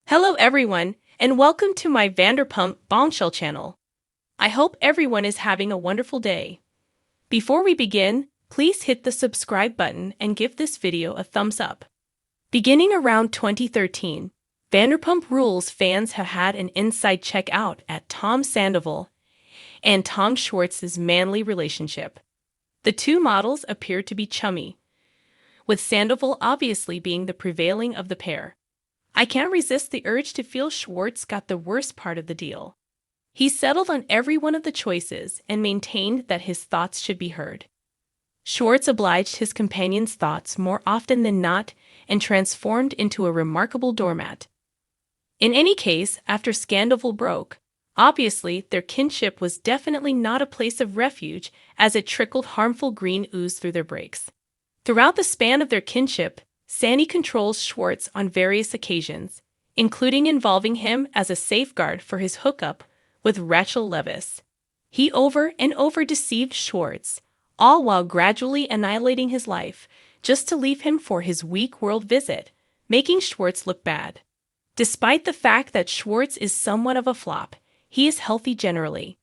Hello everyone, and welcome to my Vanderpump Bombshell channel. I hope everyone is having a wonderful day. Before we begin, please hit the subscribe button and give this video a thumbs up. Beginning around 2013, Vanderpump Rules fans have had an inside check out at Tom Sandoval and Tom Schwartz's manly relationship. The two models appear to be chummy, with Sandoval obviously being the prevailing of the pair. I can't resist the urge to feel Schwartz got the worst part of the deal. He settled on every one of the choices and maintained that his thoughts should be heard. Schwartz obliged his companion's thoughts more often than not and transformed into a remarkable doormat. In any case, after Sandoval broke, obviously their kinship was definitely not a place of refuge as it trickled harmful green ooze through their brakes. Throughout the span of their kinship, Sandy controls Schwartz on various occasions, including involving him as a safeguard for his hookup with Rachel Leviss. He over and over deceived Schwartz, all while gradually annihilating his life, just to leave him for his weak world visit, making Schwartz look bad. Despite the fact that Schwartz is somewhat of a flop, he is healthy generally.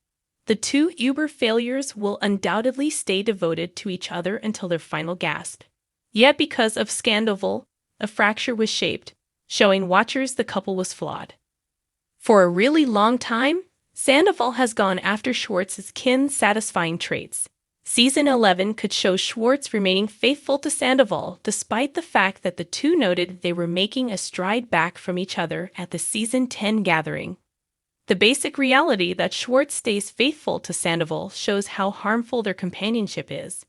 The two Uber failures will undoubtedly stay devoted to each other until their final gasp. Yet because of Sandoval, a fracture was shaped, showing watchers the couple was flawed. For a really long time, Sandoval has gone after Schwartz's satisfying traits. Season 11 could show Schwartz remaining faithful to Sandoval despite the fact that the two noted they were making a stride back from each other at the Season 10 gathering. The basic reality that Schwartz stays faithful to Sandoval shows how harmful their companionship is.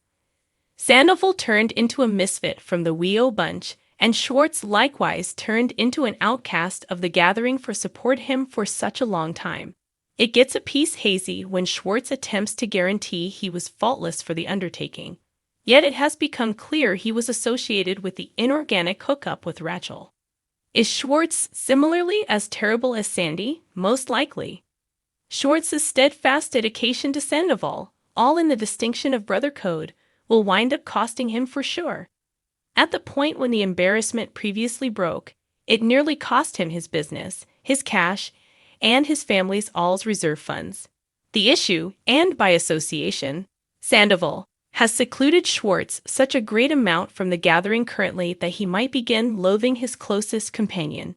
Sandoval turned into a misfit from the Weo bunch, and Schwartz likewise turned into an outcast of the gathering for support him for such a long time. It gets a piece hazy when Schwartz attempts to guarantee he was faultless for the undertaking. Yet it has become clear he was associated with the inorganic hookup with Rachel. Is Schwartz similarly as terrible as Sandy? Most likely. Schwartz's steadfast dedication to Sandoval, all in the distinction of brother code, will wind up costing him for sure. At the point when the embarrassment previously broke, it nearly cost him his business, his cash, and his family's all's reserve funds. The issue, and by association, Sandoval, has secluded Schwartz such a great amount from the gathering currently that he might begin loathing his closest companion.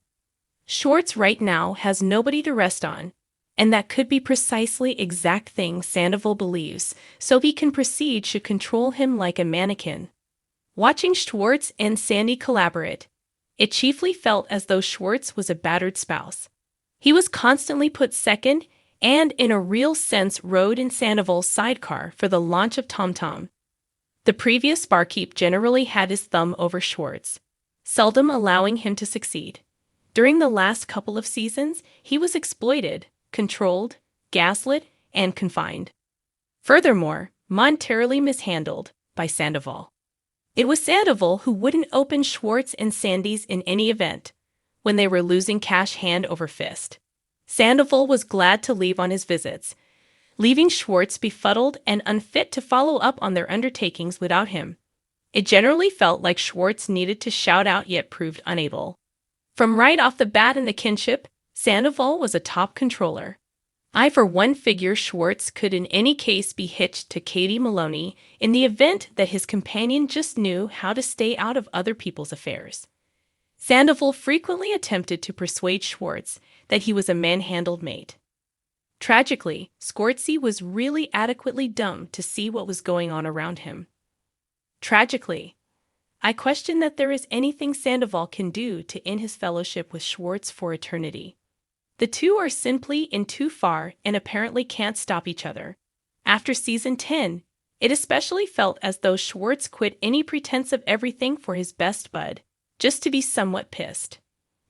Schwartz right now has nobody to rest on, and that could be precisely exact thing Sandoval believes, so he can proceed to control him like a mannequin. Watching Schwartz and Sandy collaborate, it chiefly felt as though Schwartz was a battered spouse. He was constantly put second and in a real sense rode in Sandoval's sidecar for the launch of Tom Tom. The previous barkeep generally had his thumb over Schwartz, seldom allowing him to succeed. During the last couple of seasons, he was exploited, controlled, gaslit, and confined. Furthermore, monetarily mishandled by Sandoval. It was Sandoval who wouldn't open Schwartz and Sandy's in any event, when they were losing cash hand over fist. Sandoval was glad to leave on his visits, leaving Schwartz befuddled and unfit to follow up on their undertakings without him. It generally felt like Schwartz needed to shout out yet proved unable. From right off the bat in the kinship, Sandoval was a top controller. I for one figure Schwartz could in any case be hitched to Katie Maloney in the event that his companion just knew how to stay out of other people's affairs. Sandoval frequently attempted to persuade Schwartz that he was a manhandled mate. Tragically, Schwartzy was really adequately dumb to see what was going on around him. Tragically, I question that there is anything Sandoval can do to end his fellowship with Schwartz for eternity. The two are simply in too far and apparently can't stop each other. After Season 10, it especially felt as though Schwartz quit any pretense of everything for his best bud, just to be somewhat pissed.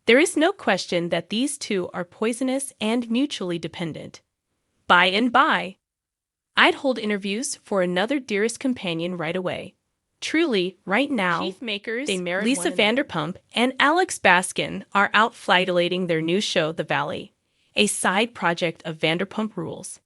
There is no question that these two are poisonous and mutually dependent. By and by, I'd hold interviews for another dearest companion right away. Truly, right now, Chief Makers, Lisa Vanderpump and Alex Baskin are out flightolating their new show, The Valley, a side project of Vanderpump Rules.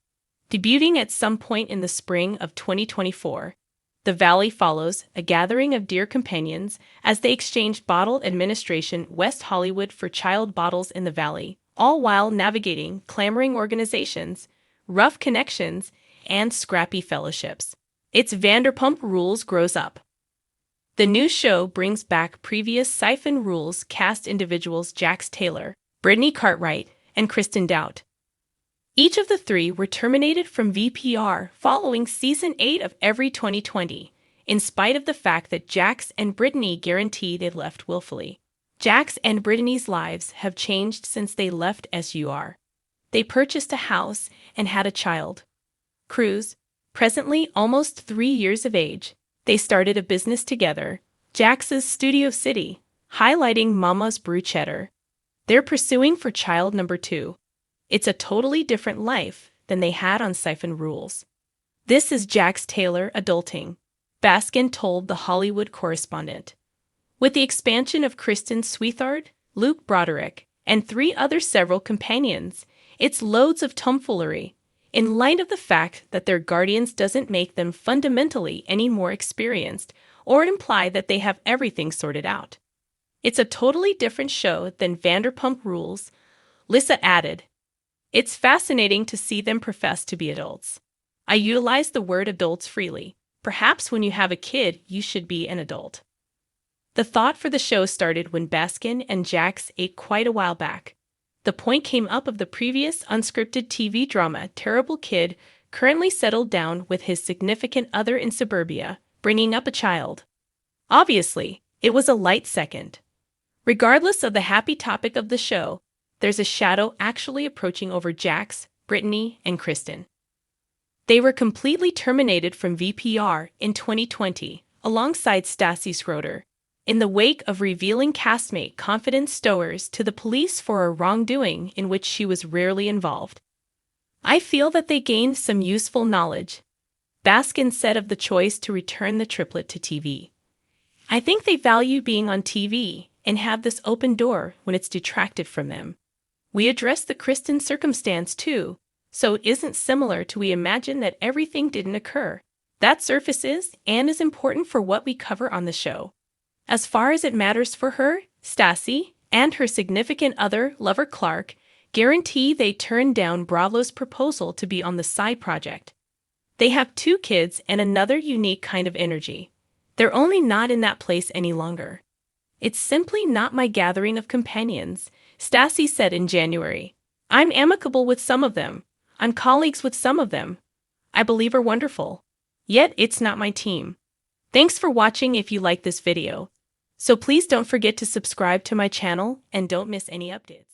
Debuting at some point in the spring of 2024, The Valley follows a gathering of dear companions as they exchange bottle administration West Hollywood for child bottles in the Valley, all while navigating clamoring organizations, rough connections, and scrappy fellowships. It's Vanderpump Rules grows up. The new show brings back previous Siphon Rules cast individuals Jax Taylor, Brittany Cartwright, and Kristen Doubt. Each of the three were terminated from VPR following Season 8 of Every 2020, in spite of the fact that Jax and Brittany guaranteed they left willfully. Jax and Brittany's lives have changed since they left SUR. They purchased a house and had a child. Cruz, presently almost 3 years of age, they started a business together, Jax's Studio City, highlighting Mama's Brew Cheddar. They're pursuing for child number 2. It's a totally different life than they had on Siphon Rules. This is Jax Taylor adulting, Baskin told The Hollywood Correspondent. With the expansion of Kristen Sweethard, Luke Broderick, and 3 other several companions, it's loads of tomfoolery, in light of the fact that their guardians doesn't make them fundamentally any more experienced or imply that they have everything sorted out. It's a totally different show than Vanderpump Rules, Lissa added. It's fascinating to see them profess to be adults. I utilize the word adults freely. Perhaps when you have a kid, you should be an adult. The thought for the show started when Baskin and Jax ate quite a while back. The point came up of the previous unscripted TV drama Terrible Kid, currently settled down with his significant other in suburbia, bringing up a child. Obviously, it was a light second. Regardless of the happy topic of the show, there's a shadow actually approaching over Jax, Brittany, and Kristen. They were completely terminated from VPR in 2020, alongside Stassi Schroeder, in the wake of revealing castmate Confidence Stowers to the police for a wrongdoing in which she was rarely involved. I feel that they gained some useful knowledge, Baskin said of the choice to return the triplet to TV. I think they value being on TV and have this open door when it's detracted from them. We address the Kristen circumstance too, so it isn't similar to we imagine that everything didn't occur. That surfaces and is important for what we cover on the show. As far as it matters for her, Stassi, and her significant other, lover Clark, guarantee they turned down Bravo's proposal to be on the side project. They have 2 kids and another unique kind of energy. They're only not in that place any longer. It's simply not my gathering of companions, Stassi said in January. I'm amicable with some of them. I'm colleagues with some of them. I believe are wonderful. Yet it's not my team. Thanks for watching if you like this video. So please don't forget to subscribe to my channel and don't miss any updates.